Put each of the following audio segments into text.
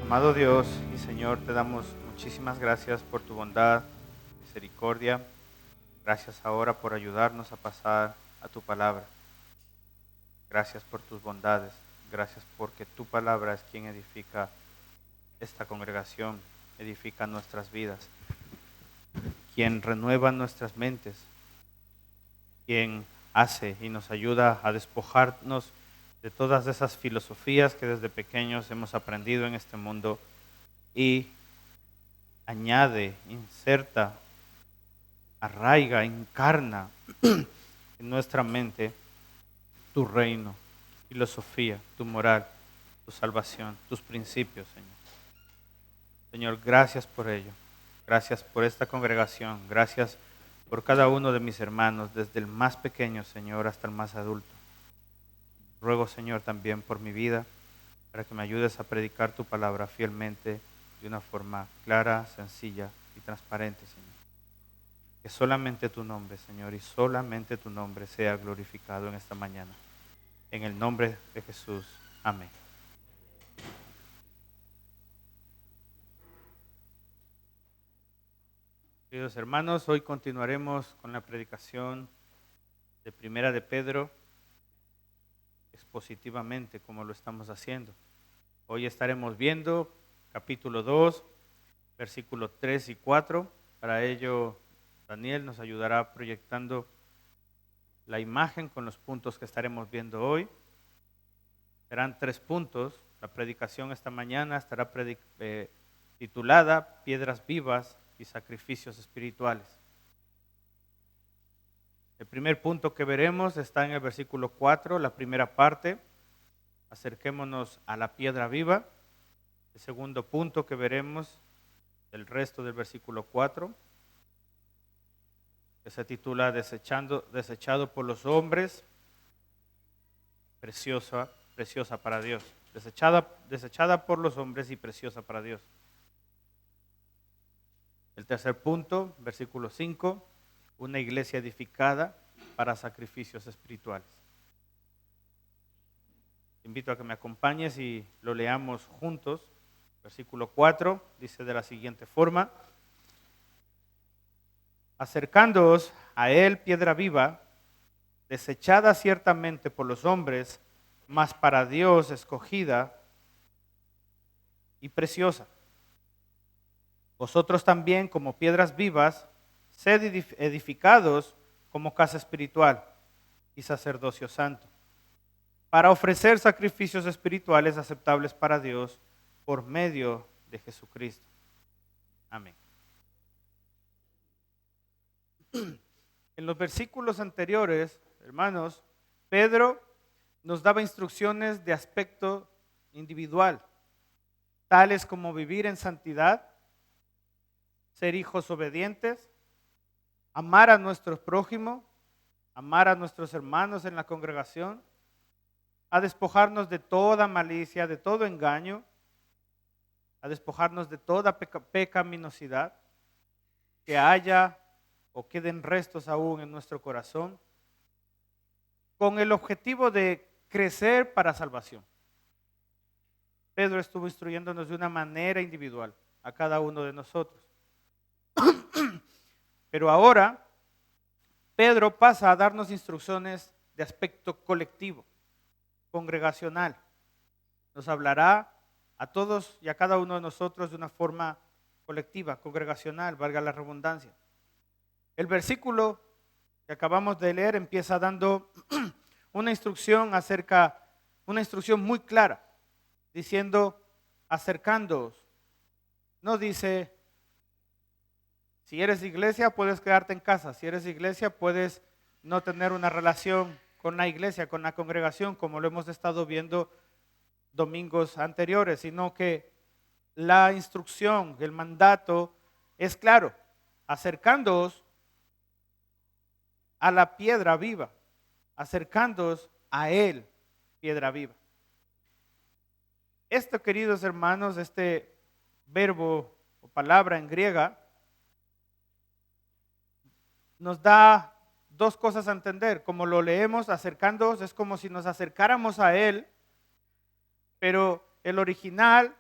Amado Dios y Señor, te damos muchísimas gracias por tu bondad, misericordia. Gracias ahora por ayudarnos a pasar a tu palabra. Gracias por tus bondades. Gracias porque tu palabra es quien edifica esta congregación, edifica nuestras vidas, quien renueva nuestras mentes, quien hace y nos ayuda a despojarnos de todas esas filosofías que desde pequeños hemos aprendido en este mundo y añade, inserta, arraiga, encarna en nuestra mente tu reino, tu filosofía, tu moral, tu salvación, tus principios, Señor. Señor, gracias por ello. Gracias por esta congregación. Gracias por cada uno de mis hermanos, desde el más pequeño, Señor, hasta el más adulto. Ruego, Señor, también por mi vida, para que me ayudes a predicar tu palabra fielmente, de una forma clara, sencilla y transparente, Señor. Que solamente tu nombre, Señor, y solamente tu nombre sea glorificado en esta mañana. En el nombre de Jesús. Amén. Queridos hermanos, hoy continuaremos con la predicación de Primera de Pedro, expositivamente, como lo estamos haciendo. Hoy estaremos viendo capítulo 2, versículos 3 y 4. Para ello, Daniel nos ayudará proyectando la imagen con los puntos que estaremos viendo hoy. Serán 3 puntos. La predicación esta mañana estará titulada Piedras Vivas y Sacrificios Espirituales. El primer punto que veremos está en el versículo 4, la primera parte. Acerquémonos a la piedra viva. El segundo punto que veremos, el resto del versículo 4, que se titula Desechado por los hombres, preciosa para Dios. Desechada por los hombres y preciosa para Dios. El tercer punto, versículo 5, una iglesia edificada para sacrificios espirituales. Te invito a que me acompañes y lo leamos juntos. Versículo 4 dice de la siguiente forma: acercándoos a él, piedra viva, desechada ciertamente por los hombres, mas para Dios escogida y preciosa. Vosotros también, como piedras vivas, sed edificados como casa espiritual y sacerdocio santo, para ofrecer sacrificios espirituales aceptables para Dios por medio de Jesucristo. Amén. En los versículos anteriores, hermanos, Pedro nos daba instrucciones de aspecto individual, tales como vivir en santidad, ser hijos obedientes, amar a nuestro prójimo, amar a nuestros hermanos en la congregación, a despojarnos de toda malicia, de todo engaño, a despojarnos de toda pecaminosidad, que haya o queden restos aún en nuestro corazón, con el objetivo de crecer para salvación. Pedro estuvo instruyéndonos de una manera individual a cada uno de nosotros. Pero ahora Pedro pasa a darnos instrucciones de aspecto colectivo, congregacional. Nos hablará a todos y a cada uno de nosotros de una forma colectiva, congregacional, valga la redundancia. El versículo que acabamos de leer empieza dando una instrucción muy clara, diciendo acercándoos. No dice, si eres iglesia puedes quedarte en casa, si eres iglesia puedes no tener una relación con la iglesia, con la congregación, como lo hemos estado viendo domingos anteriores, sino que la instrucción, el mandato es claro: acercándoos a la piedra viva, acercándoos a él, piedra viva. Esto, queridos hermanos, este verbo o palabra en griega nos da dos cosas a entender. Como lo leemos, acercándoos, es como si nos acercáramos a él, pero el original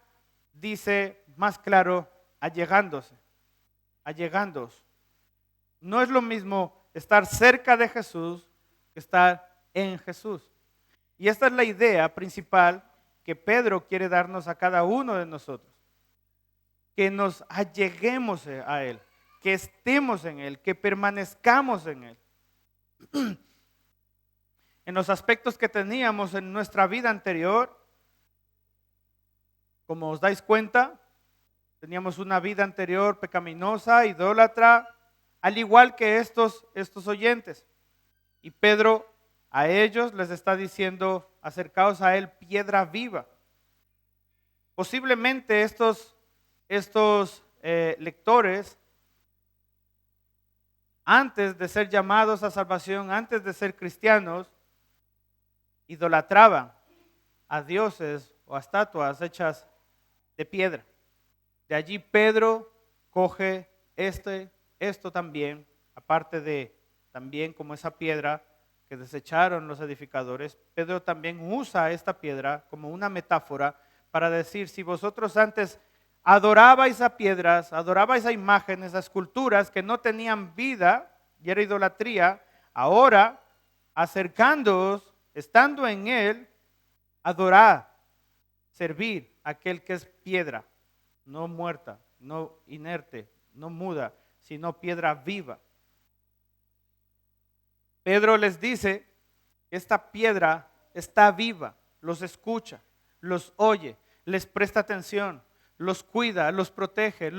dice más claro, allegándose, allegándoos. No es lo mismo estar cerca de Jesús que estar en Jesús. Y esta es la idea principal que Pedro quiere darnos a cada uno de nosotros. Que nos alleguemos a Él, que estemos en Él, que permanezcamos en Él. En los aspectos que teníamos en nuestra vida anterior, como os dais cuenta, teníamos una vida anterior pecaminosa, idólatra, al igual que estos oyentes. Y Pedro a ellos les está diciendo, acercaos a Él, piedra viva. Posiblemente estos lectores, antes de ser llamados a salvación, antes de ser cristianos, idolatraban a dioses o a estatuas hechas de piedra. De allí Pedro coge esto también, aparte de también como esa piedra que desecharon los edificadores, Pedro también usa esta piedra como una metáfora para decir, si vosotros antes adorabais a piedras, adorabais a imágenes, a esculturas que no tenían vida y era idolatría, ahora acercándoos, estando en Él, adorad, servir a aquel que es piedra, no muerta, no inerte, no muda, sino piedra viva. Pedro les dice que esta piedra está viva, los escucha, los oye, les presta atención, los cuida, los protege,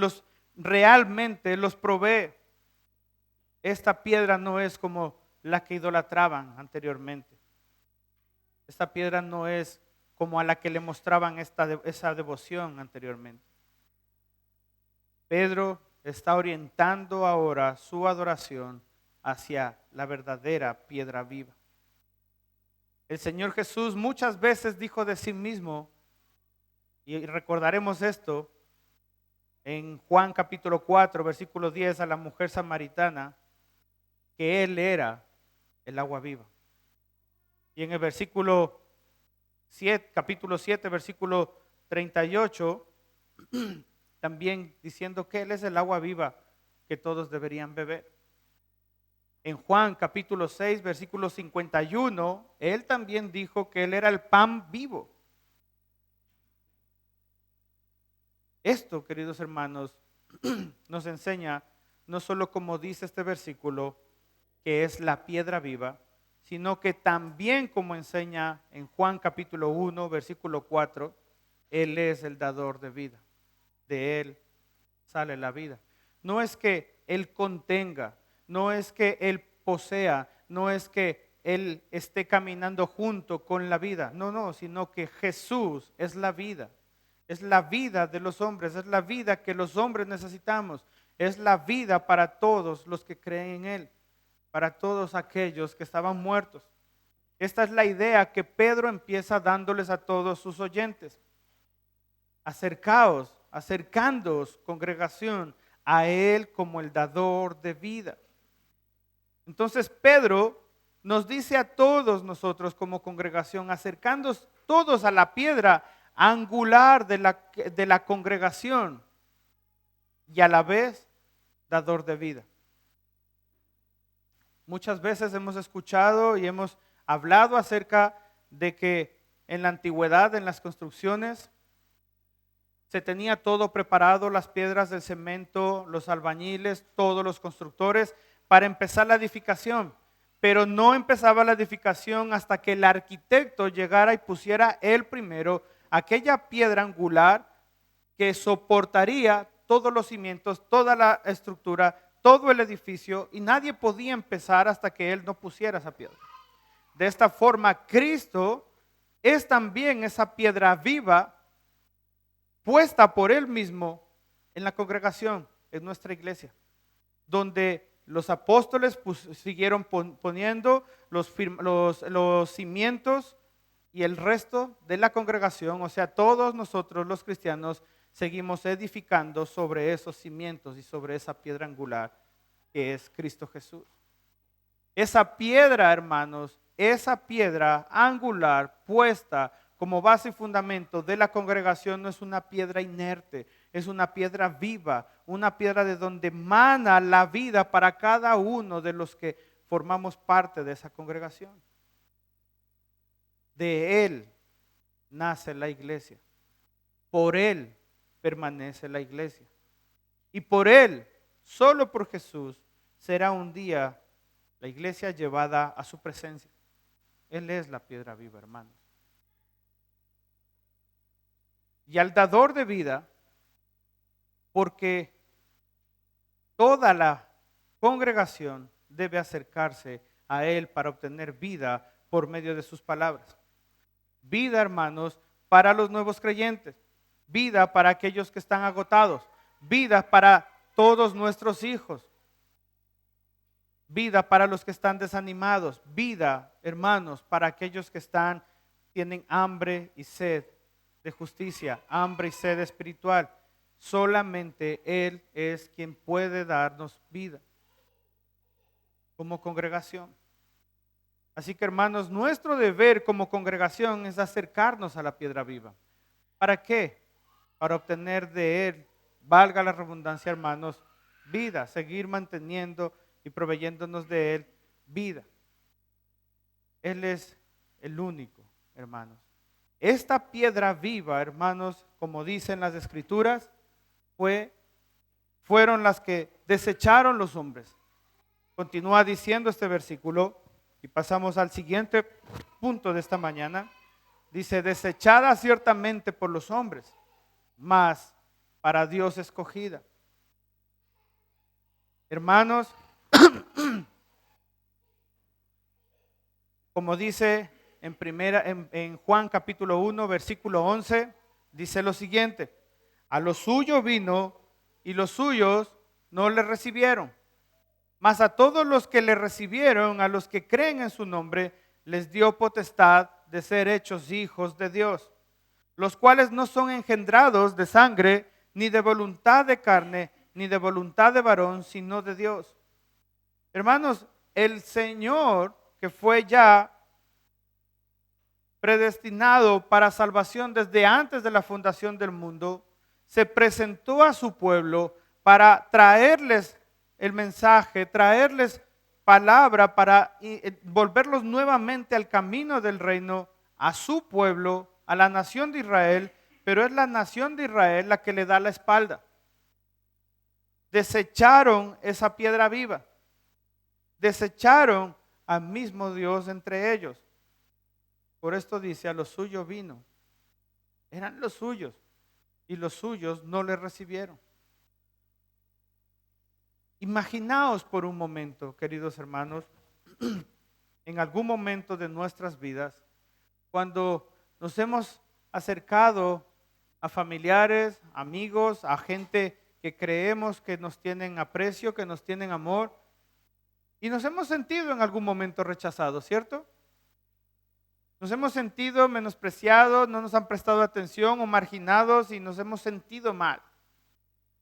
realmente los provee. Esta piedra no es como la que idolatraban anteriormente. Esta piedra no es como a la que le mostraban esa devoción anteriormente. Pedro está orientando ahora su adoración hacia la verdadera piedra viva. El Señor Jesús muchas veces dijo de sí mismo, y recordaremos esto en Juan capítulo 4, versículo 10, a la mujer samaritana, que Él era el agua viva. Y en el versículo 7, capítulo 7, versículo 38, también diciendo que Él es el agua viva que todos deberían beber. En Juan capítulo 6, versículo 51, Él también dijo que Él era el pan vivo. Esto, queridos hermanos, nos enseña no solo como dice este versículo, que es la piedra viva, sino que también como enseña en Juan capítulo 1, versículo 4, Él es el dador de vida. De Él sale la vida. No es que Él contenga, no es que Él posea, no es que Él esté caminando junto con la vida. No, sino que Jesús es la vida. Es la vida de los hombres, es la vida que los hombres necesitamos. Es la vida para todos los que creen en Él, para todos aquellos que estaban muertos. Esta es la idea que Pedro empieza dándoles a todos sus oyentes. Acercándoos, congregación, a Él como el dador de vida. Entonces Pedro nos dice a todos nosotros como congregación, acercándoos todos a la piedra angular de la congregación y a la vez dador de vida. Muchas veces hemos escuchado y hemos hablado acerca de que en la antigüedad, en las construcciones, se tenía todo preparado, las piedras del cemento, los albañiles, todos los constructores, para empezar la edificación. Pero no empezaba la edificación hasta que el arquitecto llegara y pusiera él primero aquella piedra angular que soportaría todos los cimientos, toda la estructura, todo el edificio, y nadie podía empezar hasta que él no pusiera esa piedra. De esta forma, Cristo es también esa piedra viva puesta por Él mismo en la congregación, en nuestra iglesia, donde los apóstoles siguieron poniendo los cimientos y el resto de la congregación, o sea, todos nosotros los cristianos seguimos edificando sobre esos cimientos y sobre esa piedra angular que es Cristo Jesús. Esa piedra, hermanos, esa piedra angular puesta como base y fundamento de la congregación no es una piedra inerte, es una piedra viva, una piedra de donde mana la vida para cada uno de los que formamos parte de esa congregación. De Él nace la iglesia, por Él permanece la iglesia y por Él, solo por Jesús, será un día la iglesia llevada a su presencia. Él es la piedra viva, hermanos. Y al dador de vida, porque toda la congregación debe acercarse a Él para obtener vida por medio de sus palabras. Vida, hermanos, para los nuevos creyentes. Vida para aquellos que están agotados. Vida para todos nuestros hijos. Vida para los que están desanimados. Vida, hermanos, para aquellos que tienen hambre y sed de justicia, hambre y sed espiritual. Solamente Él es quien puede darnos vida como congregación. Así que, hermanos, nuestro deber como congregación es acercarnos a la piedra viva. ¿Para qué? Para obtener de Él, valga la redundancia, hermanos, vida, seguir manteniendo y proveyéndonos de Él vida. Él es el único, hermanos. Esta piedra viva, hermanos, como dicen las Escrituras, fueron las que desecharon los hombres. Continúa diciendo este versículo y pasamos al siguiente punto de esta mañana. Dice, desechada ciertamente por los hombres, mas para Dios escogida. Hermanos, como dice en Juan capítulo 1, versículo 11, dice lo siguiente: a los suyos vino y los suyos no le recibieron. Mas a todos los que le recibieron, a los que creen en su nombre, les dio potestad de ser hechos hijos de Dios, los cuales no son engendrados de sangre, ni de voluntad de carne, ni de voluntad de varón, sino de Dios. Hermanos, el Señor, que fue ya predestinado para salvación desde antes de la fundación del mundo, se presentó a su pueblo para traerles el mensaje, traerles palabra para volverlos nuevamente al camino del reino, a su pueblo, a la nación de Israel, pero es la nación de Israel la que le da la espalda. Desecharon esa piedra viva, desecharon al mismo Dios entre ellos. Por esto dice, a los suyos vino. Eran los suyos y los suyos no le recibieron. Imaginaos por un momento, queridos hermanos, en algún momento de nuestras vidas, cuando nos hemos acercado a familiares, amigos, a gente que creemos que nos tienen aprecio, que nos tienen amor, y nos hemos sentido en algún momento rechazados, ¿cierto? Nos hemos sentido menospreciados, no nos han prestado atención o marginados y nos hemos sentido mal,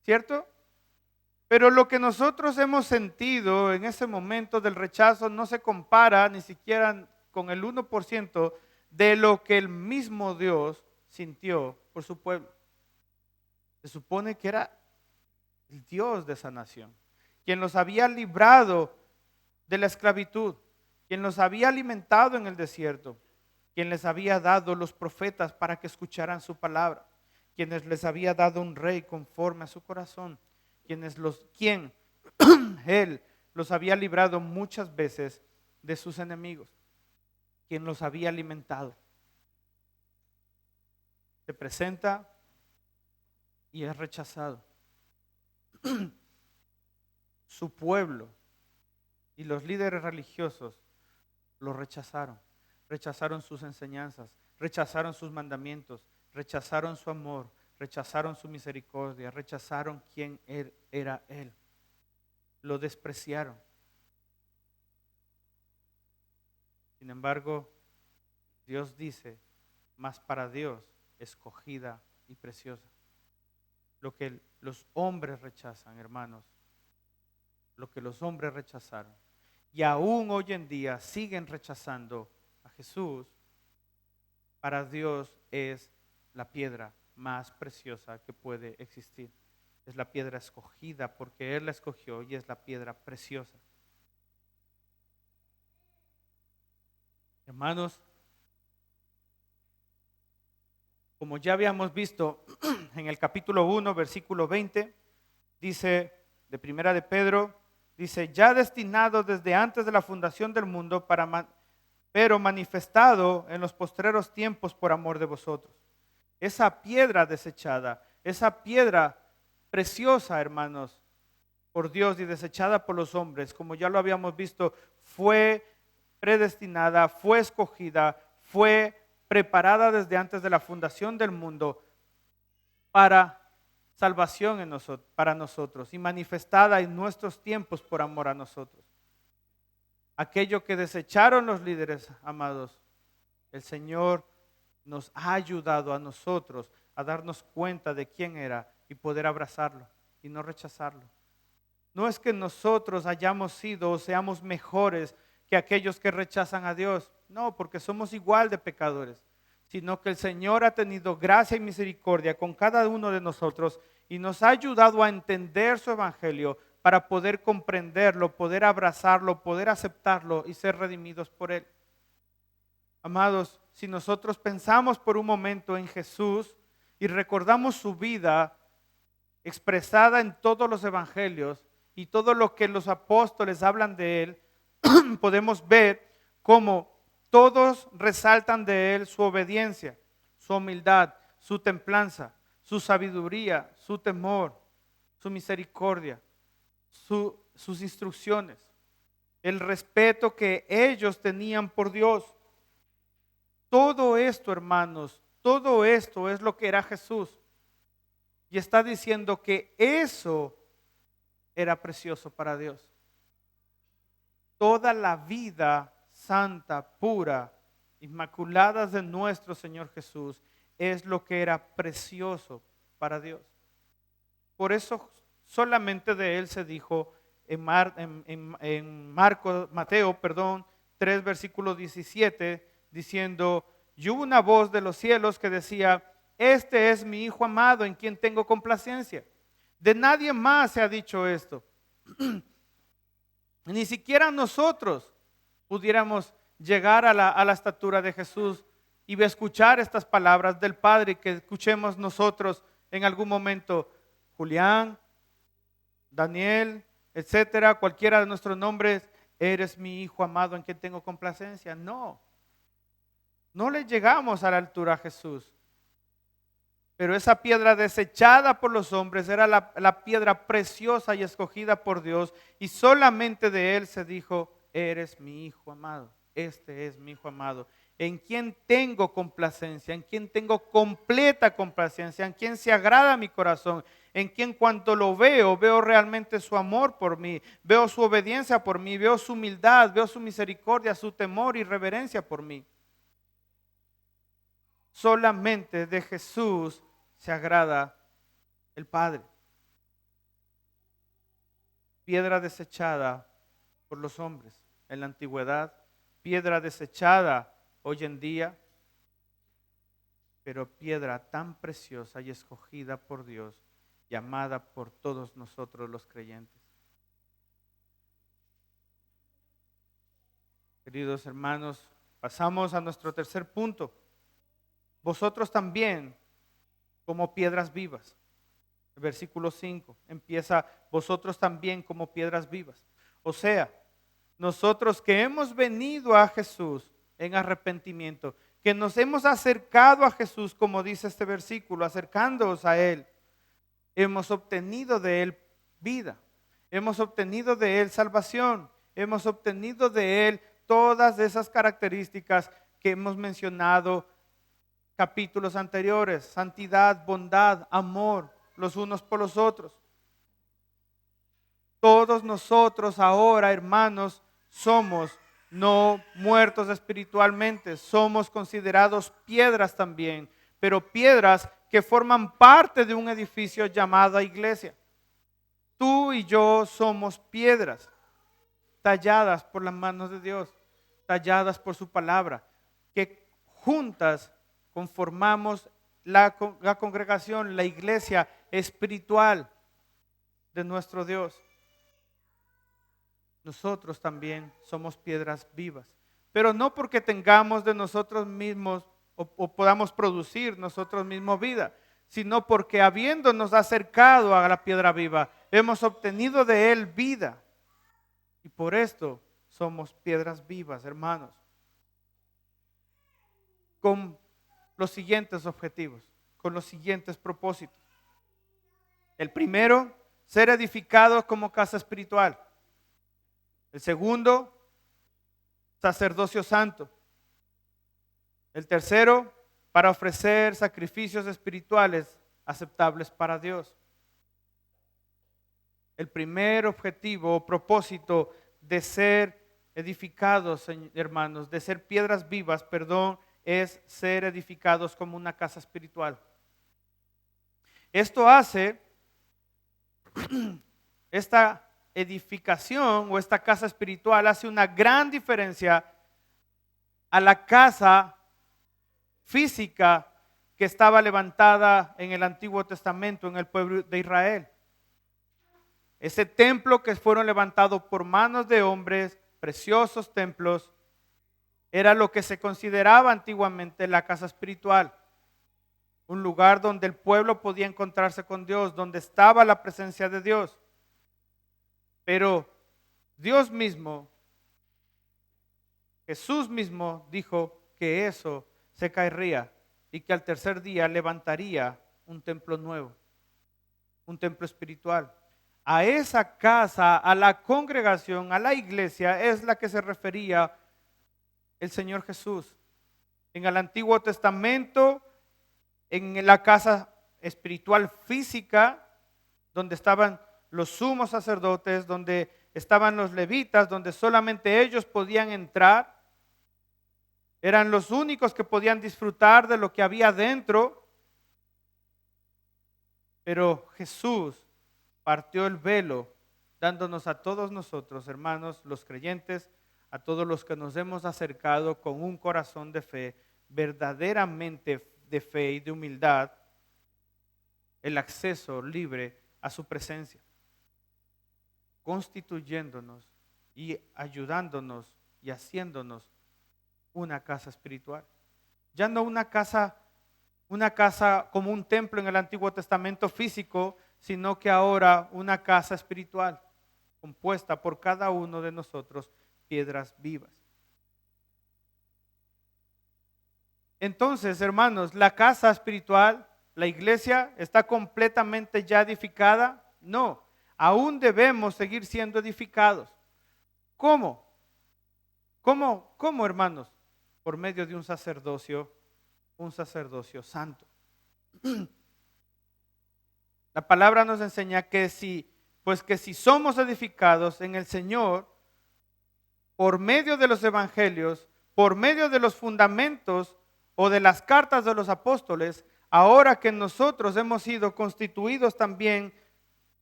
¿cierto? Pero lo que nosotros hemos sentido en ese momento del rechazo no se compara ni siquiera con el 1% de lo que el mismo Dios sintió por su pueblo. Se supone que era el Dios de esa nación, quien los había librado de la esclavitud, quien los había alimentado en el desierto, quien les había dado los profetas para que escucharan su palabra, quienes les había dado un rey conforme a su corazón, quien Él los había librado muchas veces de sus enemigos, quien los había alimentado. Se presenta y es rechazado. Su pueblo y los líderes religiosos lo rechazaron. Rechazaron sus enseñanzas, rechazaron sus mandamientos, rechazaron su amor, rechazaron su misericordia, rechazaron quién era Él. Lo despreciaron. Sin embargo, Dios dice, mas para Dios escogida y preciosa. Lo que los hombres rechazan, hermanos, lo que los hombres rechazaron, y aún hoy en día siguen rechazando a Jesús, para Dios es la piedra más preciosa que puede existir. Es la piedra escogida porque Él la escogió y es la piedra preciosa. Hermanos, como ya habíamos visto en el capítulo 1, versículo 20, dice de Primera de Pedro, dice, ya destinado desde antes de la fundación del mundo, pero manifestado en los postreros tiempos por amor de vosotros. Esa piedra desechada, esa piedra preciosa, hermanos, por Dios y desechada por los hombres, como ya lo habíamos visto, fue predestinada, fue escogida, fue preparada desde antes de la fundación del mundo para salvación para nosotros y manifestada en nuestros tiempos por amor a nosotros. Aquello que desecharon los líderes, amados, el Señor nos ha ayudado a nosotros a darnos cuenta de quién era y poder abrazarlo y no rechazarlo. No es que nosotros hayamos sido o seamos mejores que aquellos que rechazan a Dios. No, porque somos igual de pecadores, sino que el Señor ha tenido gracia y misericordia con cada uno de nosotros y nos ha ayudado a entender su evangelio para poder comprenderlo, poder abrazarlo, poder aceptarlo y ser redimidos por Él. Amados, si nosotros pensamos por un momento en Jesús y recordamos su vida expresada en todos los evangelios y todo lo que los apóstoles hablan de Él, podemos ver cómo todos resaltan de Él su obediencia, su humildad, su templanza, su sabiduría, su temor, su misericordia, sus instrucciones, el respeto que ellos tenían por Dios. Todo esto, hermanos, todo esto es lo que era Jesús. Y está diciendo que eso era precioso para Dios. Toda la vida santa, pura, inmaculada de nuestro Señor Jesús es lo que era precioso para Dios. Por eso solamente de Él se dijo en Mateo 3, versículo 17, diciendo, y hubo una voz de los cielos que decía, este es mi Hijo amado en quien tengo complacencia. De nadie más se ha dicho esto. Ni siquiera nosotros pudiéramos llegar a la estatura de Jesús y escuchar estas palabras del Padre que escuchemos nosotros en algún momento. Julián, Daniel, etcétera, cualquiera de nuestros nombres, eres mi Hijo amado en quien tengo complacencia. No le llegamos a la altura a Jesús. Pero esa piedra desechada por los hombres era la piedra preciosa y escogida por Dios. Y solamente de Él se dijo, eres mi Hijo amado. Este es mi Hijo amado. En quien tengo complacencia, en quien tengo completa complacencia, en quien se agrada mi corazón, en quien cuando lo veo, veo realmente su amor por mí, veo su obediencia por mí, veo su humildad, veo su misericordia, su temor y reverencia por mí. Solamente de Jesús se agrada el Padre. Piedra desechada por los hombres en la antigüedad, piedra desechada hoy en día, pero piedra tan preciosa y escogida por Dios, llamada por todos nosotros los creyentes. Queridos hermanos, pasamos a nuestro tercer punto. Vosotros también, como piedras vivas. El versículo 5 empieza, vosotros también como piedras vivas. O sea, nosotros que hemos venido a Jesús en arrepentimiento, que nos hemos acercado a Jesús, como dice este versículo, acercándonos a Él, hemos obtenido de Él vida, hemos obtenido de Él salvación, hemos obtenido de Él todas esas características que hemos mencionado capítulos anteriores: santidad, bondad, amor los unos por los otros. Todos nosotros ahora, hermanos, somos no muertos espiritualmente, somos considerados piedras también, pero piedras que forman parte de un edificio llamado iglesia. Tú y yo somos piedras talladas por las manos de Dios, talladas por su palabra, que juntas conformamos la congregación, la iglesia espiritual de nuestro Dios. Nosotros también somos piedras vivas, pero no porque tengamos de nosotros mismos o podamos producir nosotros mismos vida, sino porque habiéndonos acercado a la piedra viva, hemos obtenido de él vida. Y por esto somos piedras vivas, hermanos, con los siguientes objetivos, con los siguientes propósitos. El primero, ser edificados como casa espiritual. El segundo, sacerdocio santo. El tercero, para ofrecer sacrificios espirituales aceptables para Dios. El primer objetivo o propósito de ser edificados, hermanos, de ser piedras vivas, es ser edificados como una casa espiritual. Esto hace, esta edificación o esta casa espiritual hace una gran diferencia a la casa física que estaba levantada en el Antiguo Testamento en el pueblo de Israel. Ese templo que fueron levantados por manos de hombres, preciosos templos, era lo que se consideraba antiguamente la casa espiritual. Un lugar donde el pueblo podía encontrarse con Dios, donde estaba la presencia de Dios. Pero Dios mismo, Jesús mismo dijo que eso se caería y que al tercer día levantaría un templo nuevo, un templo espiritual. A esa casa, a la congregación, a la iglesia es la que se refería el Señor Jesús. En el Antiguo Testamento, en la casa espiritual física, donde estaban los sumos sacerdotes, donde estaban los levitas, donde solamente ellos podían entrar, eran los únicos que podían disfrutar de lo que había dentro. Pero Jesús partió el velo, dándonos a todos nosotros, hermanos, los creyentes, a todos los que nos hemos acercado con un corazón de fe, verdaderamente de fe y de humildad, el acceso libre a su presencia, constituyéndonos y ayudándonos y haciéndonos una casa espiritual. Ya no una casa como un templo en el Antiguo Testamento físico, sino que ahora una casa espiritual compuesta por cada uno de nosotros, piedras vivas. Entonces, hermanos, la casa espiritual, la iglesia, ¿está completamente ya edificada? No, aún debemos seguir siendo edificados. ¿Cómo? ¿Cómo, hermanos? Por medio de un sacerdocio santo. La palabra nos enseña que si somos edificados en el Señor, por medio de los evangelios, por medio de los fundamentos o de las cartas de los apóstoles, ahora que nosotros hemos sido constituidos también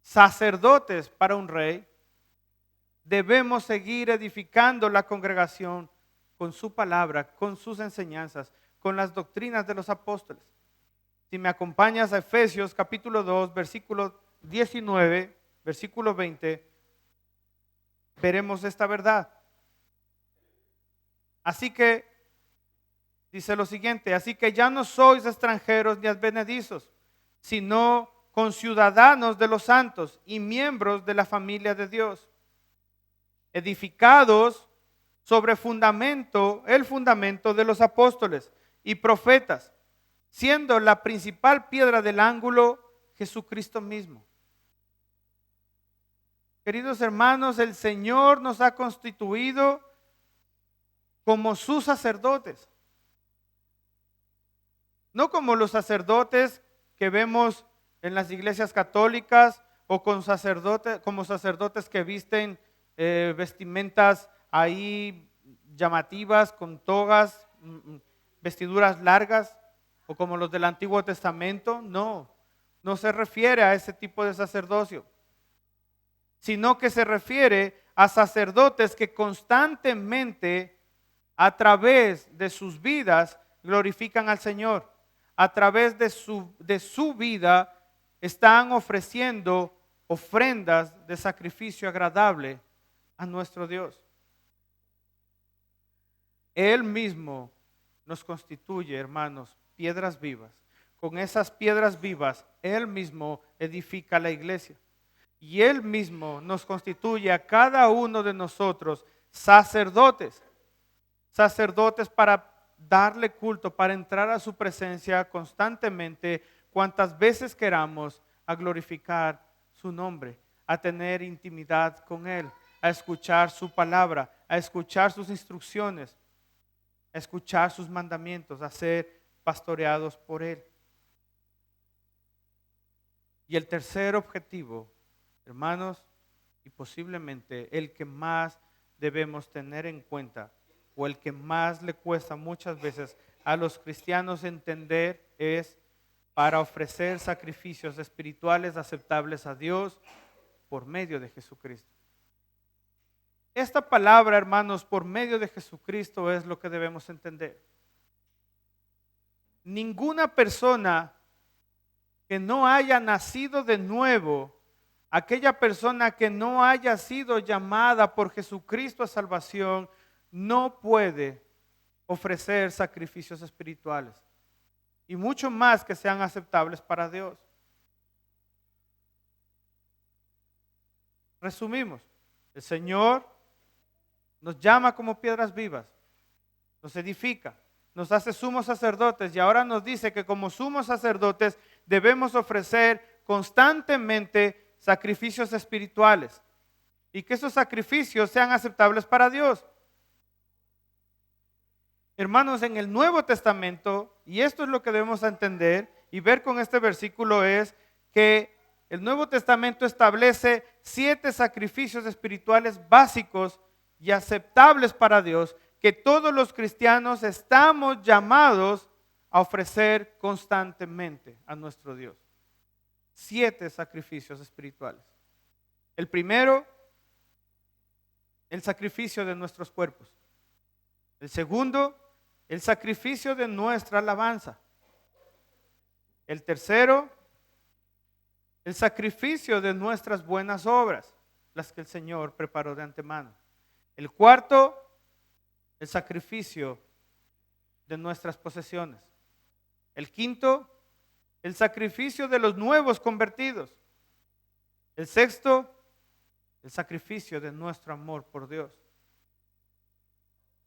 sacerdotes para un rey, debemos seguir edificando la congregación con su palabra, con sus enseñanzas, con las doctrinas de los apóstoles. Si me acompañas a Efesios capítulo 2, versículo 19, versículo 20, veremos esta verdad. Así que, dice lo siguiente, así que ya no sois extranjeros ni advenedizos, sino conciudadanos de los santos y miembros de la familia de Dios, edificados sobre el fundamento de los apóstoles y profetas, siendo la principal piedra del ángulo Jesucristo mismo. Queridos hermanos, el Señor nos ha constituido como sus sacerdotes. No como los sacerdotes que vemos en las iglesias católicas o como sacerdotes que visten vestimentas ahí llamativas con togas, vestiduras largas, o como los del Antiguo Testamento. No se refiere a ese tipo de sacerdocio, sino que se refiere a sacerdotes que constantemente, a través de sus vidas, glorifican al Señor. A través de su vida están ofreciendo ofrendas de sacrificio agradable a nuestro Dios. Él mismo nos constituye, hermanos, piedras vivas. Con esas piedras vivas, Él mismo edifica la iglesia. Y Él mismo nos constituye a cada uno de nosotros sacerdotes. Sacerdotes para darle culto, para entrar a su presencia constantemente, cuantas veces queramos, a glorificar su nombre, a tener intimidad con Él, a escuchar su palabra, a escuchar sus instrucciones, a escuchar sus mandamientos, a ser pastoreados por Él. Y el tercer objetivo, hermanos, y posiblemente el que más debemos tener en cuenta, o el que más le cuesta muchas veces a los cristianos entender, es para ofrecer sacrificios espirituales aceptables a Dios por medio de Jesucristo. Esta palabra, hermanos, por medio de Jesucristo, es lo que debemos entender. Ninguna persona que no haya nacido de nuevo, aquella persona que no haya sido llamada por Jesucristo a salvación, no puede ofrecer sacrificios espirituales, y mucho más que sean aceptables para Dios. Resumimos, el Señor nos llama como piedras vivas, nos edifica, nos hace sumos sacerdotes, y ahora nos dice que como sumos sacerdotes debemos ofrecer constantemente sacrificios espirituales, y que esos sacrificios sean aceptables para Dios. Hermanos, en el Nuevo Testamento, y esto es lo que debemos entender y ver con este versículo, es que el Nuevo Testamento establece 7 sacrificios espirituales básicos y aceptables para Dios, que todos los cristianos estamos llamados a ofrecer constantemente a nuestro Dios. 7 sacrificios espirituales. El primero, el sacrificio de nuestros cuerpos. El segundo, el sacrificio de nuestra alabanza. El tercero, el sacrificio de nuestras buenas obras, las que el Señor preparó de antemano. El cuarto, el sacrificio de nuestras posesiones. El quinto, el sacrificio de los nuevos convertidos. El sexto, el sacrificio de nuestro amor por Dios.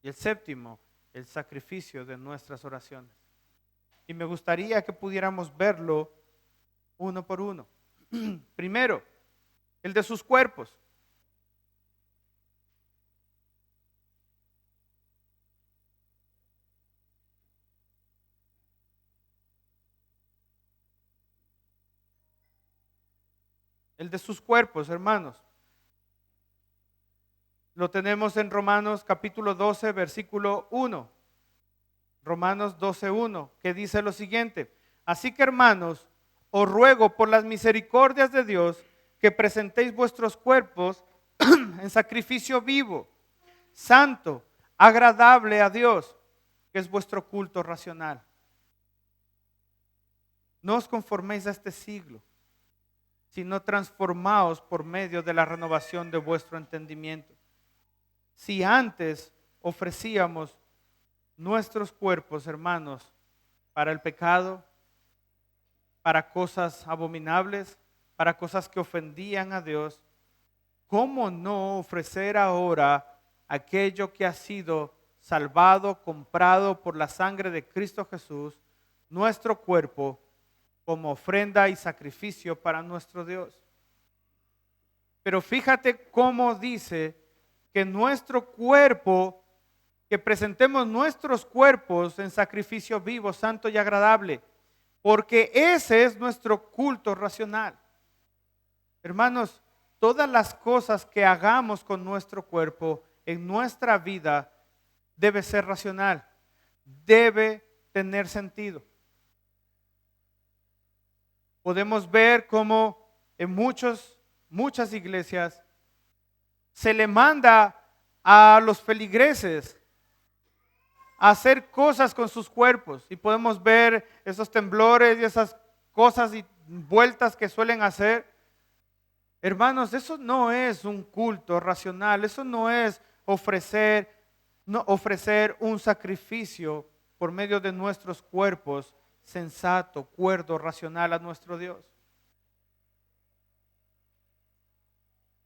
Y el séptimo, el sacrificio de nuestras oraciones. Y me gustaría que pudiéramos verlo uno por uno. Primero, el de sus cuerpos. El de sus cuerpos, hermanos. Lo tenemos en Romanos capítulo 12, versículo 1. Romanos 12:1, que dice lo siguiente: así que, hermanos, os ruego por las misericordias de Dios que presentéis vuestros cuerpos en sacrificio vivo, santo, agradable a Dios, que es vuestro culto racional. No os conforméis a este siglo, sino transformaos por medio de la renovación de vuestro entendimiento. Si antes ofrecíamos nuestros cuerpos, hermanos, para el pecado, para cosas abominables, para cosas que ofendían a Dios, ¿cómo no ofrecer ahora aquello que ha sido salvado, comprado por la sangre de Cristo Jesús, nuestro cuerpo, como ofrenda y sacrificio para nuestro Dios? Pero fíjate cómo dice que nuestro cuerpo, que presentemos nuestros cuerpos en sacrificio vivo, santo y agradable, porque ese es nuestro culto racional. Hermanos, todas las cosas que hagamos con nuestro cuerpo en nuestra vida debe ser racional, debe tener sentido. Podemos ver cómo en muchas iglesias se le manda a los feligreses a hacer cosas con sus cuerpos. Y podemos ver esos temblores y esas cosas y vueltas que suelen hacer. Hermanos, eso no es un culto racional, eso no es ofrecer un sacrificio por medio de nuestros cuerpos sensato, cuerdo, racional a nuestro Dios.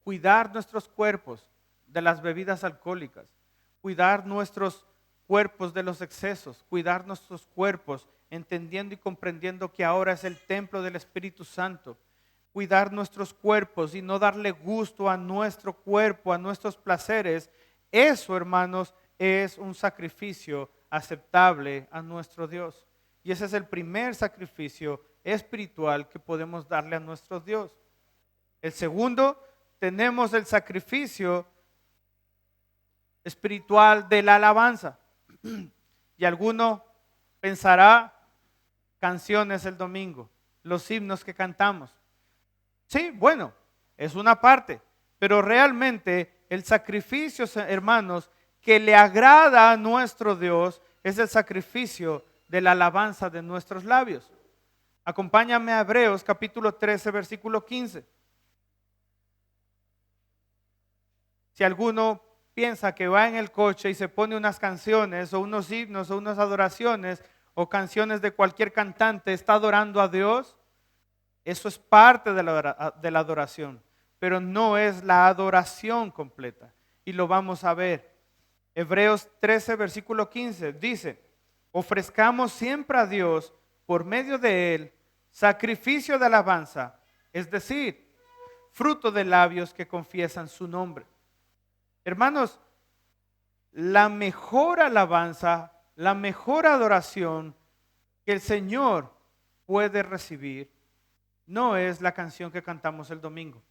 Cuidar nuestros cuerpos de las bebidas alcohólicas, cuidar nuestros cuerpos de los excesos, cuidar nuestros cuerpos entendiendo y comprendiendo que ahora es el templo del Espíritu Santo. Cuidar nuestros cuerpos y no darle gusto a nuestro cuerpo, a nuestros placeres. Eso, hermanos, es un sacrificio aceptable a nuestro Dios. Y ese es el primer sacrificio espiritual que podemos darle a nuestro Dios. El segundo, tenemos el sacrificio espiritual de la alabanza. Y alguno pensará, canciones el domingo, los himnos que cantamos. Sí, bueno, es una parte, pero realmente el sacrificio, hermanos, que le agrada a nuestro Dios es el sacrificio de la alabanza de nuestros labios. Acompáñame a Hebreos capítulo 13, versículo 15. Si alguno piensa que va en el coche y se pone unas canciones o unos himnos o unas adoraciones o canciones de cualquier cantante, está adorando a Dios, eso es parte de la adoración, pero no es la adoración completa. Y lo vamos a ver. Hebreos 13, versículo 15 dice: ofrezcamos siempre a Dios por medio de Él sacrificio de alabanza, es decir, fruto de labios que confiesan su nombre. Hermanos, la mejor alabanza, la mejor adoración que el Señor puede recibir no es la canción que cantamos el domingo,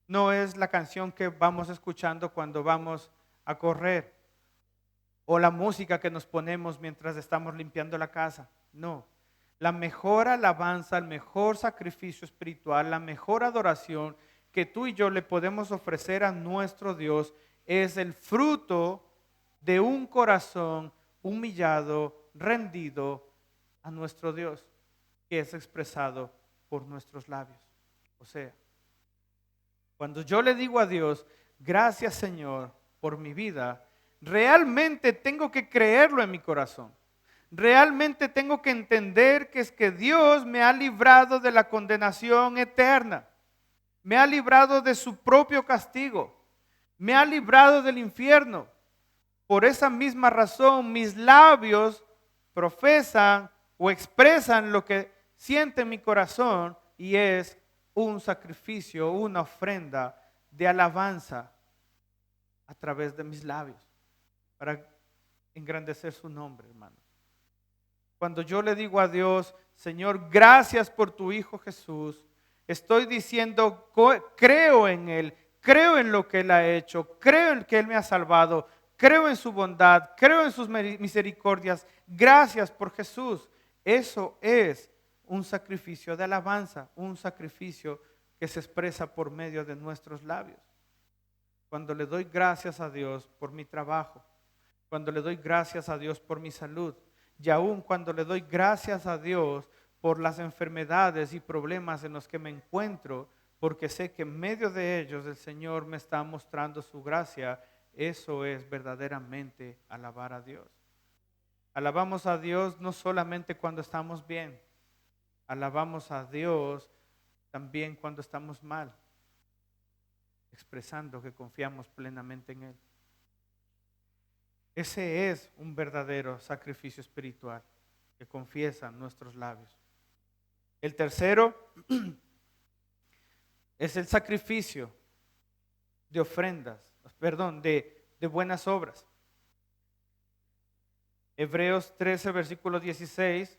no es la canción que vamos escuchando cuando vamos a correr o la música que nos ponemos mientras estamos limpiando la casa. No, la mejor alabanza, el mejor sacrificio espiritual, la mejor adoración que tú y yo le podemos ofrecer a nuestro Dios es el fruto de un corazón humillado, rendido a nuestro Dios, que es expresado por nuestros labios. O sea, cuando yo le digo a Dios, gracias Señor por mi vida, realmente tengo que creerlo en mi corazón. Realmente tengo que entender que es que Dios me ha librado de la condenación eterna. Me ha librado de su propio castigo. Me ha librado del infierno. Por esa misma razón, mis labios profesan o expresan lo que siente mi corazón, y es un sacrificio, una ofrenda de alabanza a través de mis labios para engrandecer su nombre, hermanos. Cuando yo le digo a Dios, Señor, gracias por tu Hijo Jesús, estoy diciendo, creo en Él, creo en lo que Él ha hecho, creo en que Él me ha salvado, creo en su bondad, creo en sus misericordias. Gracias por Jesús. Eso es un sacrificio de alabanza, un sacrificio que se expresa por medio de nuestros labios. Cuando le doy gracias a Dios por mi trabajo, cuando le doy gracias a Dios por mi salud, y aún cuando le doy gracias a Dios por las enfermedades y problemas en los que me encuentro, porque sé que en medio de ellos el Señor me está mostrando su gracia, eso es verdaderamente alabar a Dios. Alabamos a Dios no solamente cuando estamos bien, alabamos a Dios también cuando estamos mal, expresando que confiamos plenamente en Él. Ese es un verdadero sacrificio espiritual que confiesan nuestros labios. El tercero es el sacrificio de ofrendas, de buenas obras. Hebreos 13, versículo 16,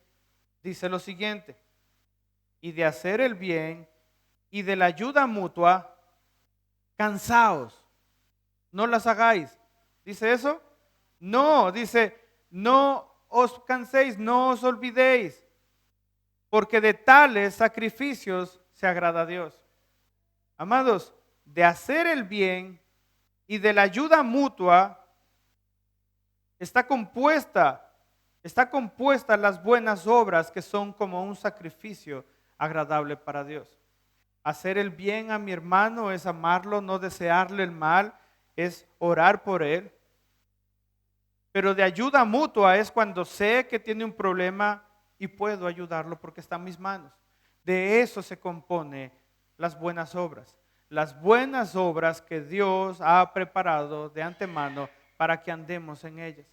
dice lo siguiente: y de hacer el bien y de la ayuda mutua, cansaos, no las hagáis. ¿Dice eso? No, dice, no os canséis, no os olvidéis, porque de tales sacrificios se agrada a Dios. Amados, de hacer el bien y de la ayuda mutua está compuesta Está compuesta las buenas obras que son como un sacrificio agradable para Dios. Hacer el bien a mi hermano es amarlo, no desearle el mal, es orar por él. Pero de ayuda mutua es cuando sé que tiene un problema y puedo ayudarlo porque está en mis manos. De eso se compone las buenas obras. Las buenas obras que Dios ha preparado de antemano para que andemos en ellas.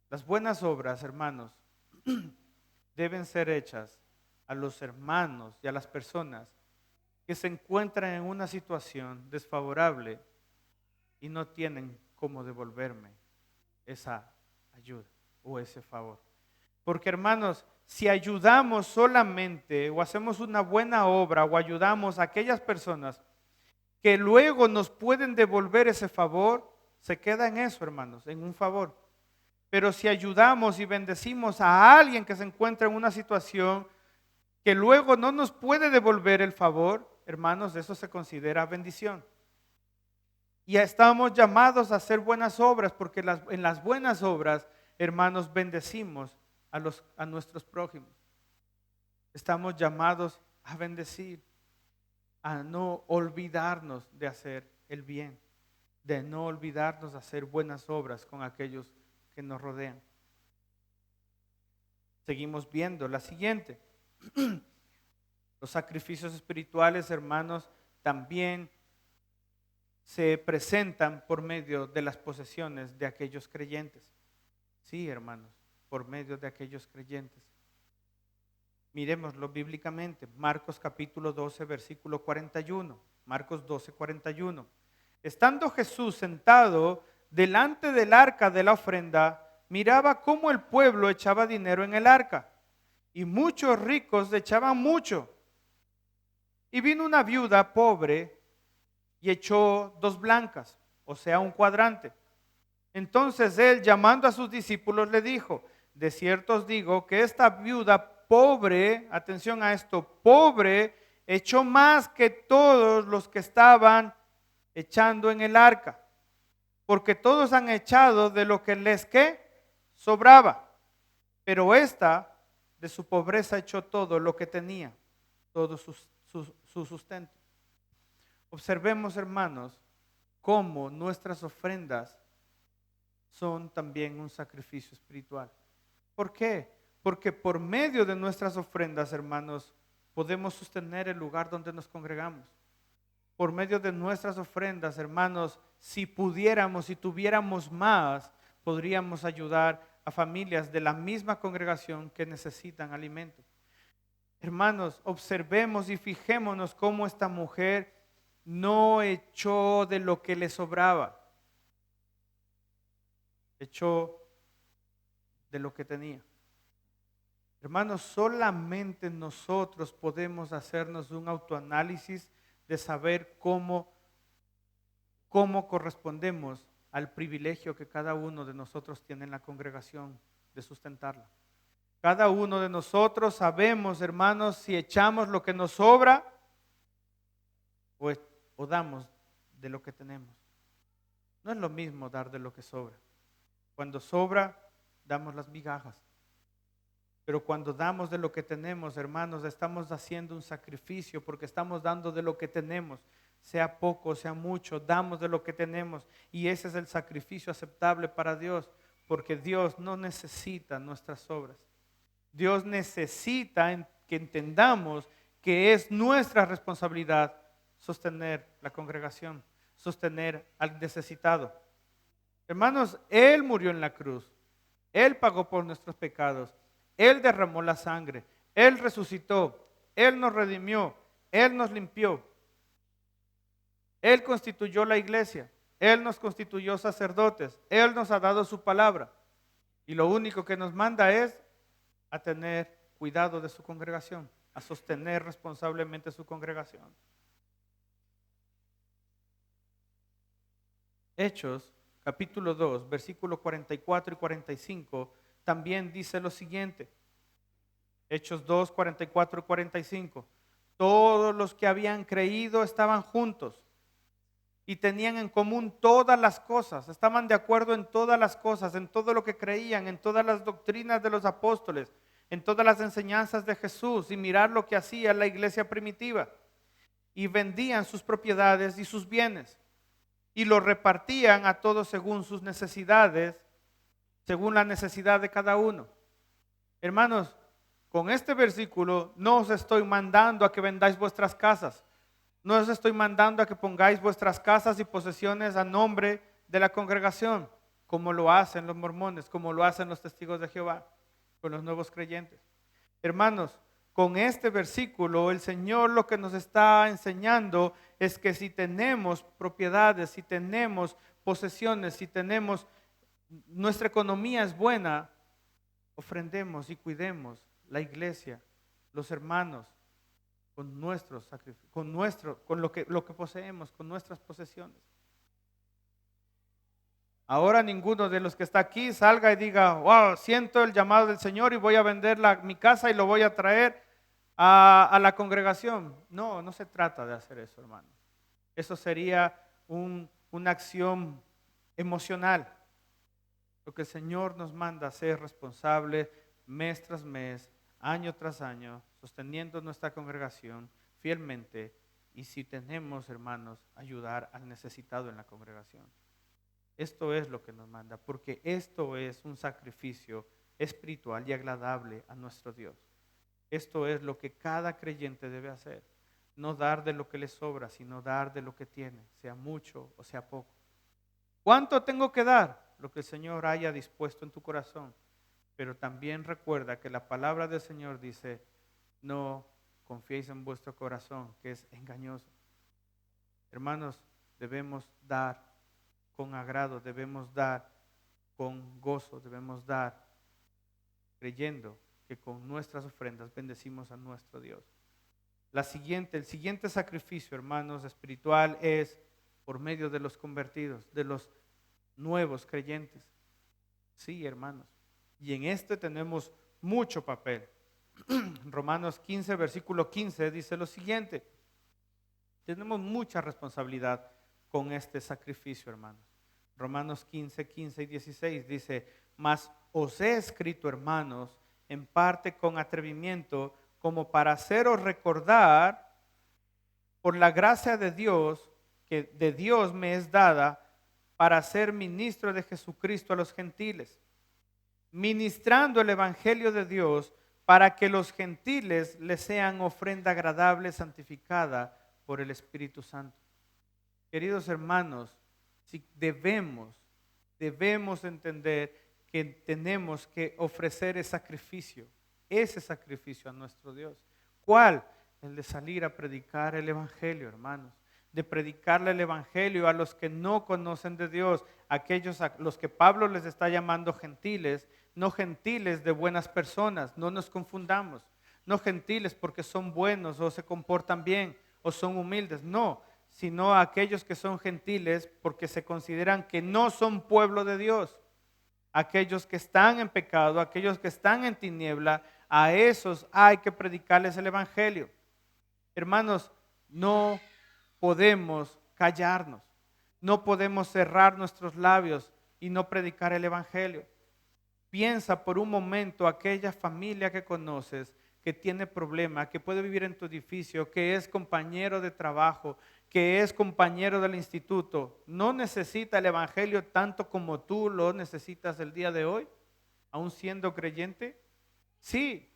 Las buenas obras, hermanos, deben ser hechas a los hermanos y a las personas que se encuentran en una situación desfavorable y no tienen cómo devolverme esa ayuda o ese favor. Porque, hermanos, si ayudamos solamente o hacemos una buena obra o ayudamos a aquellas personas que luego nos pueden devolver ese favor, se queda en eso, hermanos, en un favor. Pero si ayudamos y bendecimos a alguien que se encuentra en una situación que luego no nos puede devolver el favor, hermanos, eso se considera bendición. Y estamos llamados a hacer buenas obras porque en las buenas obras, hermanos, bendecimos a nuestros prójimos. Estamos llamados a bendecir, a no olvidarnos de hacer el bien, de no olvidarnos de hacer buenas obras con aquellos que nos rodean. Seguimos viendo la siguiente. Los sacrificios espirituales, hermanos, también se presentan por medio de las posesiones de aquellos creyentes. Sí, hermanos, por medio de aquellos creyentes. Miremoslo bíblicamente. Marcos capítulo 12, versículo 41. Marcos 12, 41. Estando Jesús sentado delante del arca de la ofrenda, miraba cómo el pueblo echaba dinero en el arca, y muchos ricos echaban mucho. Y vino una viuda pobre y echó 2 blancas, o sea, un cuadrante. Entonces él, llamando a sus discípulos, le dijo: de cierto os digo que esta viuda pobre, atención a esto, pobre, echó más que todos los que estaban echando en el arca, porque todos han echado de lo que les ¿qué? Sobraba, pero esta de su pobreza echó todo lo que tenía, todo su sustento. Observemos, hermanos, cómo nuestras ofrendas son también un sacrificio espiritual. ¿Por qué? Porque por medio de nuestras ofrendas, hermanos, podemos sostener el lugar donde nos congregamos. Por medio de nuestras ofrendas, hermanos, si pudiéramos, si tuviéramos más, podríamos ayudar a familias de la misma congregación que necesitan alimento. Hermanos, observemos y fijémonos cómo esta mujer no echó de lo que le sobraba, echó de lo que tenía. Hermanos, solamente nosotros podemos hacernos un autoanálisis de saber cómo correspondemos al privilegio que cada uno de nosotros tiene en la congregación de sustentarla. Cada uno de nosotros sabemos, hermanos, si echamos lo que nos sobra o damos de lo que tenemos. No es lo mismo dar de lo que sobra. Cuando sobra, damos las migajas. Pero cuando damos de lo que tenemos, hermanos, estamos haciendo un sacrificio porque estamos dando de lo que tenemos. Sea poco, sea mucho, damos de lo que tenemos. Y ese es el sacrificio aceptable para Dios, porque Dios no necesita nuestras obras. Dios necesita que entendamos que es nuestra responsabilidad sostener la congregación, sostener al necesitado. Hermanos, Él murió en la cruz. Él pagó por nuestros pecados. Él derramó la sangre. Él resucitó. Él nos redimió. Él nos limpió. Él constituyó la iglesia. Él nos constituyó sacerdotes. Él nos ha dado su palabra. Y lo único que nos manda es a tener cuidado de su congregación, a sostener responsablemente su congregación. Hechos, capítulo 2, versículos 44 y 45, también dice lo siguiente. Hechos 2, 44 y 45. Todos los que habían creído estaban juntos y tenían en común todas las cosas, estaban de acuerdo en todas las cosas, en todo lo que creían, en todas las doctrinas de los apóstoles, en todas las enseñanzas de Jesús, y mirar lo que hacía la iglesia primitiva. Y vendían sus propiedades y sus bienes y los repartían a todos según sus necesidades, según la necesidad de cada uno. Hermanos, con este versículo no os estoy mandando a que vendáis vuestras casas. No os estoy mandando a que pongáis vuestras casas y posesiones a nombre de la congregación, como lo hacen los mormones, como lo hacen los testigos de Jehová, con los nuevos creyentes. Hermanos, con este versículo el Señor lo que nos está enseñando es que si tenemos propiedades, si tenemos posesiones, si tenemos, nuestra economía es buena, ofrendemos y cuidemos la iglesia, los hermanos, con nuestros sacrificios, con lo que poseemos, con nuestras posesiones. Ahora ninguno de los que está aquí salga y diga, wow, siento el llamado del Señor y voy a vender mi casa y lo voy a traer a la congregación. No, no se trata de hacer eso, hermanos. Eso sería una acción emocional. Lo que el Señor nos manda a ser responsable mes tras mes, año tras año, sosteniendo nuestra congregación fielmente, y si tenemos, hermanos, ayudar al necesitado en la congregación. Esto es lo que nos manda, porque esto es un sacrificio espiritual y agradable a nuestro Dios. Esto es lo que cada creyente debe hacer. No dar de lo que le sobra, sino dar de lo que tiene, sea mucho o sea poco. ¿Cuánto tengo que dar? Lo que el Señor haya dispuesto en tu corazón. Pero también recuerda que la palabra del Señor dice, no confiéis en vuestro corazón, que es engañoso. Hermanos, debemos dar con agrado, debemos dar con gozo, debemos dar creyendo que con nuestras ofrendas bendecimos a nuestro Dios. El siguiente sacrificio, hermanos, espiritual es por medio de los convertidos, de los nuevos creyentes. Sí, hermanos. Y en este tenemos mucho papel. Romanos 15, versículo 15 dice lo siguiente. Tenemos mucha responsabilidad con este sacrificio, hermanos. Romanos 15, 15 y 16 dice, mas os he escrito, hermanos, en parte con atrevimiento, como para haceros recordar por la gracia de Dios, que de Dios me es dada para ser ministro de Jesucristo a los gentiles, ministrando el evangelio de Dios para que los gentiles le sean ofrenda agradable, santificada por el Espíritu Santo. Queridos hermanos, si debemos entender que tenemos que ofrecer ese sacrificio a nuestro Dios. ¿Cuál? El de salir a predicar el evangelio, hermanos. De predicarle el evangelio a los que no conocen de Dios, aquellos a los que Pablo les está llamando gentiles, no gentiles de buenas personas, no nos confundamos, no gentiles porque son buenos o se comportan bien o son humildes, no, sino a aquellos que son gentiles porque se consideran que no son pueblo de Dios, aquellos que están en pecado, aquellos que están en tiniebla, a esos hay que predicarles el evangelio. Hermanos, no podemos callarnos, no podemos cerrar nuestros labios y no predicar el evangelio. Piensa por un momento aquella familia que conoces, que tiene problemas, que puede vivir en tu edificio, que es compañero de trabajo, que es compañero del instituto. ¿No necesita el evangelio tanto como tú lo necesitas el día de hoy, aún siendo creyente? Sí,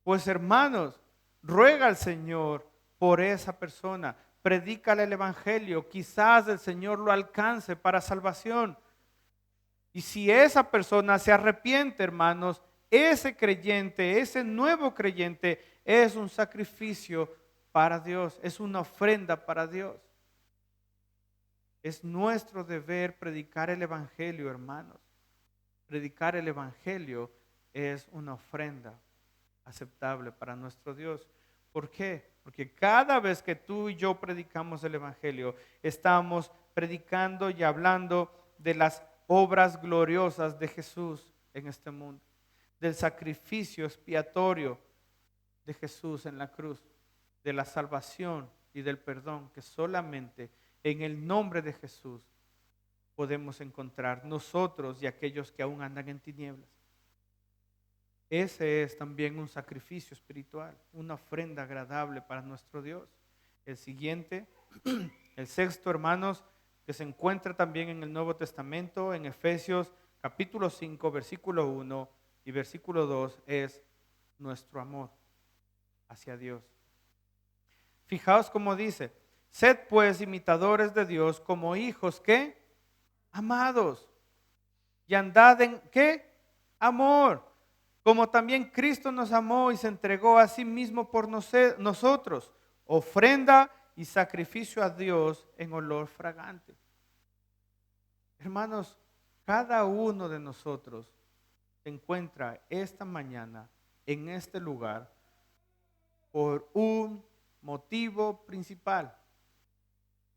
pues hermanos, ruega al Señor por esa persona. Predícale el evangelio, quizás el Señor lo alcance para salvación. Y si esa persona se arrepiente, hermanos, ese creyente, ese nuevo creyente es un sacrificio para Dios, es una ofrenda para Dios. Es nuestro deber predicar el evangelio, hermanos. Predicar el evangelio es una ofrenda aceptable para nuestro Dios. ¿Por qué? Porque cada vez que tú y yo predicamos el evangelio, estamos predicando y hablando de las obras gloriosas de Jesús en este mundo, del sacrificio expiatorio de Jesús en la cruz, de la salvación y del perdón que solamente en el nombre de Jesús podemos encontrar nosotros y aquellos que aún andan en tinieblas. Ese es también un sacrificio espiritual, una ofrenda agradable para nuestro Dios. El siguiente, el sexto, hermanos, que se encuentra también en el Nuevo Testamento, en Efesios capítulo 5, versículo 1 y versículo 2, es nuestro amor hacia Dios. Fijaos cómo dice: sed pues imitadores de Dios como hijos, ¿qué? Amados. Y andad en, ¿qué? Amor. Como también Cristo nos amó y se entregó a sí mismo por nosotros, ofrenda y sacrificio a Dios en olor fragante. Hermanos, cada uno de nosotros se encuentra esta mañana en este lugar por un motivo principal,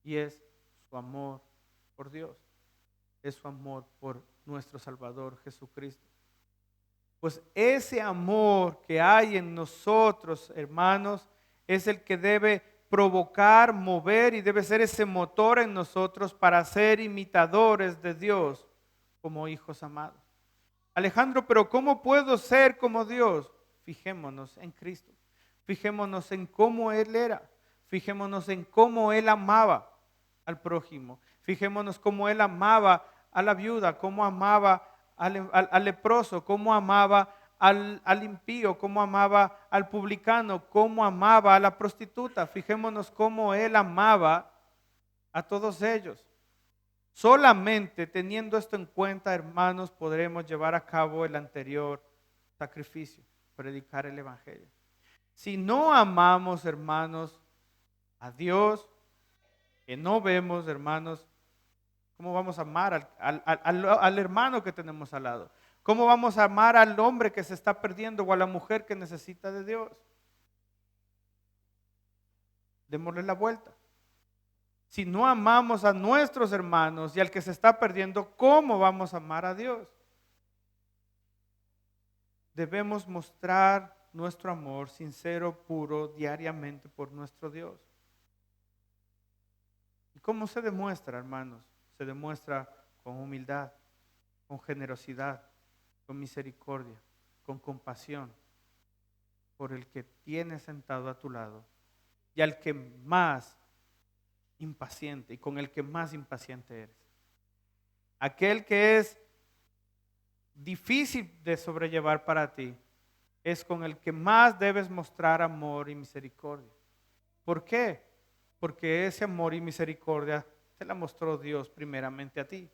y es su amor por Dios, es su amor por nuestro Salvador Jesucristo. Pues ese amor que hay en nosotros, hermanos, es el que debe provocar, mover, y debe ser ese motor en nosotros para ser imitadores de Dios como hijos amados. Alejandro, pero ¿cómo puedo ser como Dios? Fijémonos en Cristo. Fijémonos en cómo Él era. Fijémonos en cómo Él amaba al prójimo. Fijémonos cómo Él amaba a la viuda, cómo amaba al leproso, cómo amaba al impío, cómo amaba al publicano, cómo amaba a la prostituta. Fijémonos cómo Él amaba a todos ellos. Solamente teniendo esto en cuenta, hermanos, podremos llevar a cabo el anterior sacrificio, predicar el Evangelio. Si no amamos, hermanos, a Dios, que no vemos, hermanos, ¿cómo vamos a amar al hermano que tenemos al lado? ¿Cómo vamos a amar al hombre que se está perdiendo o a la mujer que necesita de Dios? Démosle la vuelta. Si no amamos a nuestros hermanos y al que se está perdiendo, ¿cómo vamos a amar a Dios? Debemos mostrar nuestro amor sincero, puro, diariamente por nuestro Dios. ¿Y cómo se demuestra, hermanos? Se demuestra con humildad, con generosidad, con misericordia, con compasión por el que tienes sentado a tu lado y al que más impaciente, y con el que más impaciente eres. Aquel que es difícil de sobrellevar para ti es con el que más debes mostrar amor y misericordia. ¿Por qué? Porque ese amor y misericordia te la mostró Dios primeramente a ti.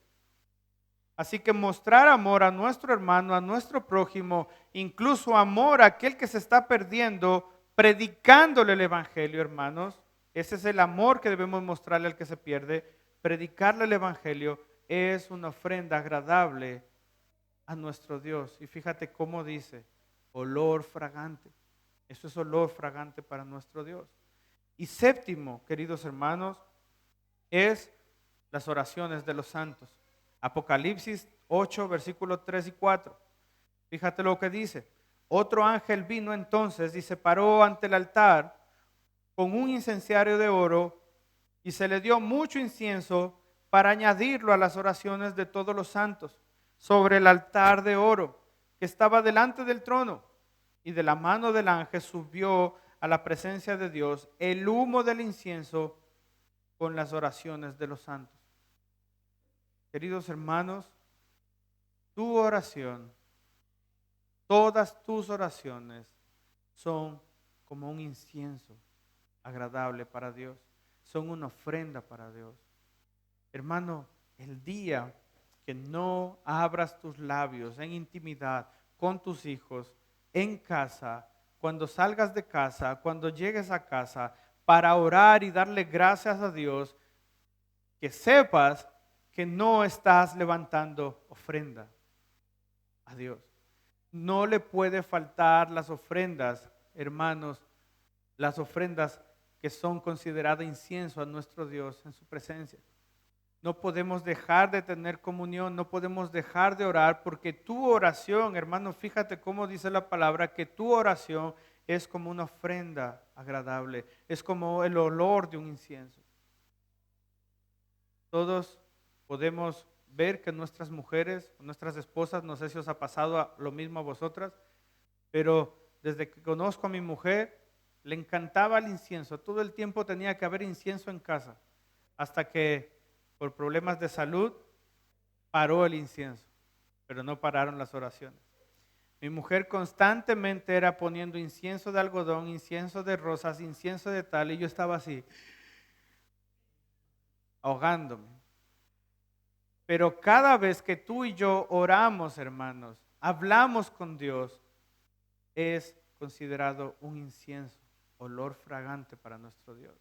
Así que mostrar amor a nuestro hermano, a nuestro prójimo, incluso amor a aquel que se está perdiendo, predicándole el Evangelio, hermanos. Ese es el amor que debemos mostrarle al que se pierde. Predicarle el Evangelio es una ofrenda agradable a nuestro Dios. Y fíjate cómo dice, olor fragante. Eso es olor fragante para nuestro Dios. Y séptimo, queridos hermanos, es las oraciones de los santos. Apocalipsis 8, versículos 3 y 4. Fíjate lo que dice. Otro ángel vino entonces y se paró ante el altar con un incensario de oro, y se le dio mucho incienso para añadirlo a las oraciones de todos los santos sobre el altar de oro que estaba delante del trono. Y de la mano del ángel subió a la presencia de Dios el humo del incienso con las oraciones de los santos. Queridos hermanos, tu oración, todas tus oraciones son como un incienso agradable para Dios, son una ofrenda para Dios. Hermano, el día que no abras tus labios en intimidad con tus hijos, en casa, cuando salgas de casa, cuando llegues a casa, para orar y darle gracias a Dios, que sepas que no estás levantando ofrenda a Dios. No le puede faltar las ofrendas, hermanos, las ofrendas que son consideradas incienso a nuestro Dios en su presencia. No podemos dejar de tener comunión, no podemos dejar de orar, porque tu oración, hermano, fíjate cómo dice la palabra, que tu oración es como una ofrenda agradable, es como el olor de un incienso. Todos podemos ver que nuestras mujeres, nuestras esposas, no sé si os ha pasado lo mismo a vosotras, pero desde que conozco a mi mujer, le encantaba el incienso. Todo el tiempo tenía que haber incienso en casa, hasta que por problemas de salud paró el incienso, pero no pararon las oraciones. Mi mujer constantemente era poniendo incienso de algodón, incienso de rosas, incienso de tal, y yo estaba así, ahogándome. Pero cada vez que tú y yo oramos, hermanos, hablamos con Dios, es considerado un incienso, olor fragante para nuestro Dios.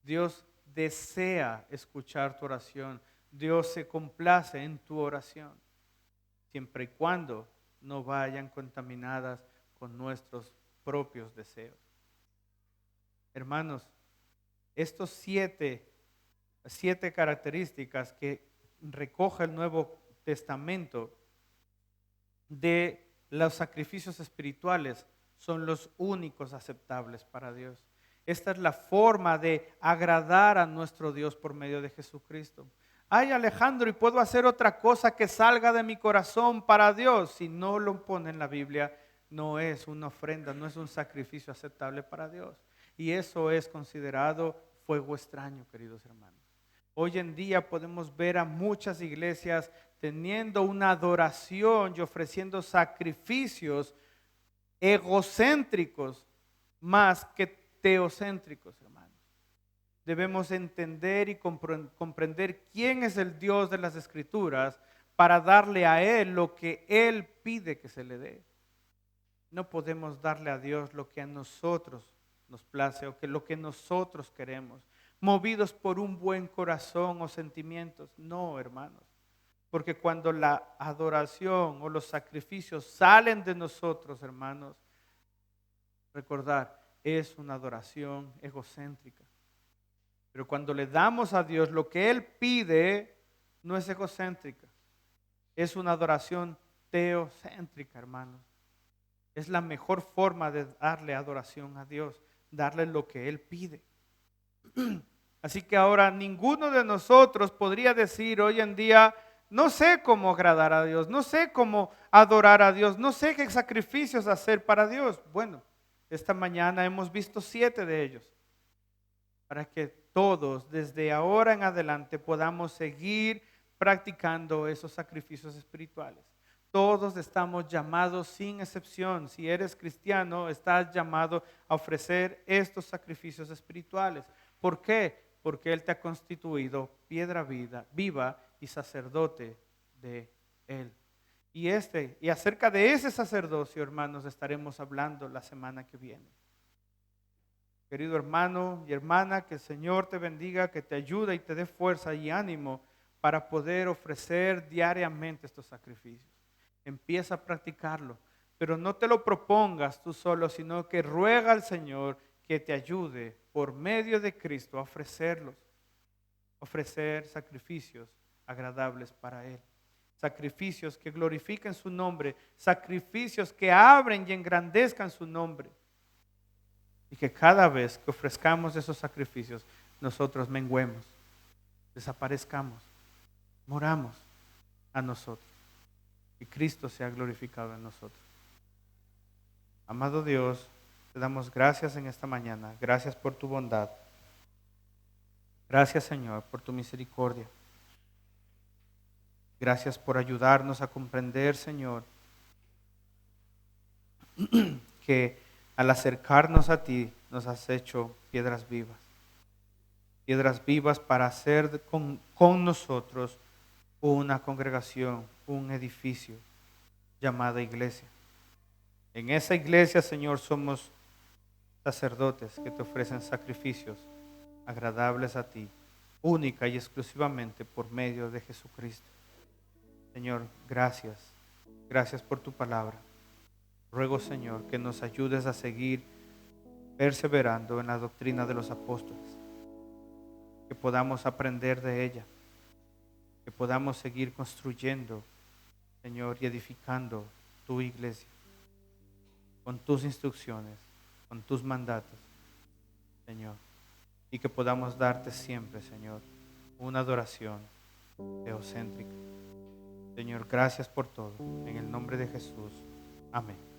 Dios desea escuchar tu oración. Dios se complace en tu oración, siempre y cuando no vayan contaminadas con nuestros propios deseos. Hermanos, estos siete características que recoge el Nuevo Testamento de los sacrificios espirituales son los únicos aceptables para Dios. Esta es la forma de agradar a nuestro Dios por medio de Jesucristo. Ay, Alejandro, ¿y puedo hacer otra cosa que salga de mi corazón para Dios? Si no lo pone en la Biblia, no es una ofrenda, no es un sacrificio aceptable para Dios. Y eso es considerado fuego extraño, queridos hermanos. Hoy en día podemos ver a muchas iglesias teniendo una adoración y ofreciendo sacrificios egocéntricos más que teocéntricos, hermanos. Debemos entender y comprender quién es el Dios de las Escrituras para darle a Él lo que Él pide que se le dé. No podemos darle a Dios lo que a nosotros nos place o que lo que nosotros queremos, movidos por un buen corazón o sentimientos. No, hermanos. Porque cuando la adoración o los sacrificios salen de nosotros, hermanos, recordar, es una adoración egocéntrica. Pero cuando le damos a Dios lo que Él pide, no es egocéntrica. Es una adoración teocéntrica, hermanos. Es la mejor forma de darle adoración a Dios, darle lo que Él pide. Así que ahora ninguno de nosotros podría decir hoy en día, no sé cómo agradar a Dios, no sé cómo adorar a Dios, no sé qué sacrificios hacer para Dios. Bueno, esta mañana hemos visto 7 de ellos, para que todos desde ahora en adelante podamos seguir practicando esos sacrificios espirituales. Todos estamos llamados sin excepción. Si eres cristiano, estás llamado a ofrecer estos sacrificios espirituales. ¿Por qué? Porque Él te ha constituido piedra viva y sacerdote de Él. Y acerca de ese sacerdocio, hermanos, estaremos hablando la semana que viene. Querido hermano y hermana, que el Señor te bendiga, que te ayude y te dé fuerza y ánimo para poder ofrecer diariamente estos sacrificios. Empieza a practicarlo, pero no te lo propongas tú solo, sino que ruega al Señor que te ayude por medio de Cristo a ofrecerlos, ofrecer sacrificios agradables para Él. Sacrificios que glorifiquen su nombre, sacrificios que abren y engrandezcan su nombre. Y que cada vez que ofrezcamos esos sacrificios, nosotros menguemos, desaparezcamos, moramos a nosotros. Y Cristo sea glorificado en nosotros. Amado Dios, te damos gracias en esta mañana. Gracias por tu bondad. Gracias, Señor, por tu misericordia. Gracias por ayudarnos a comprender, Señor, que al acercarnos a ti nos has hecho piedras vivas. Piedras vivas para hacer con nosotros una congregación, un edificio llamada iglesia. En esa iglesia, Señor, somos sacerdotes que te ofrecen sacrificios agradables a ti, única y exclusivamente por medio de Jesucristo. Señor, gracias. Gracias por tu palabra. Ruego, Señor, que nos ayudes a seguir perseverando en la doctrina de los apóstoles, que podamos aprender de ella, que podamos seguir construyendo, Señor, y edificando tu iglesia con tus instrucciones, con tus mandatos, Señor, y que podamos darte siempre, Señor, una adoración teocéntrica. Señor, gracias por todo. En el nombre de Jesús. Amén.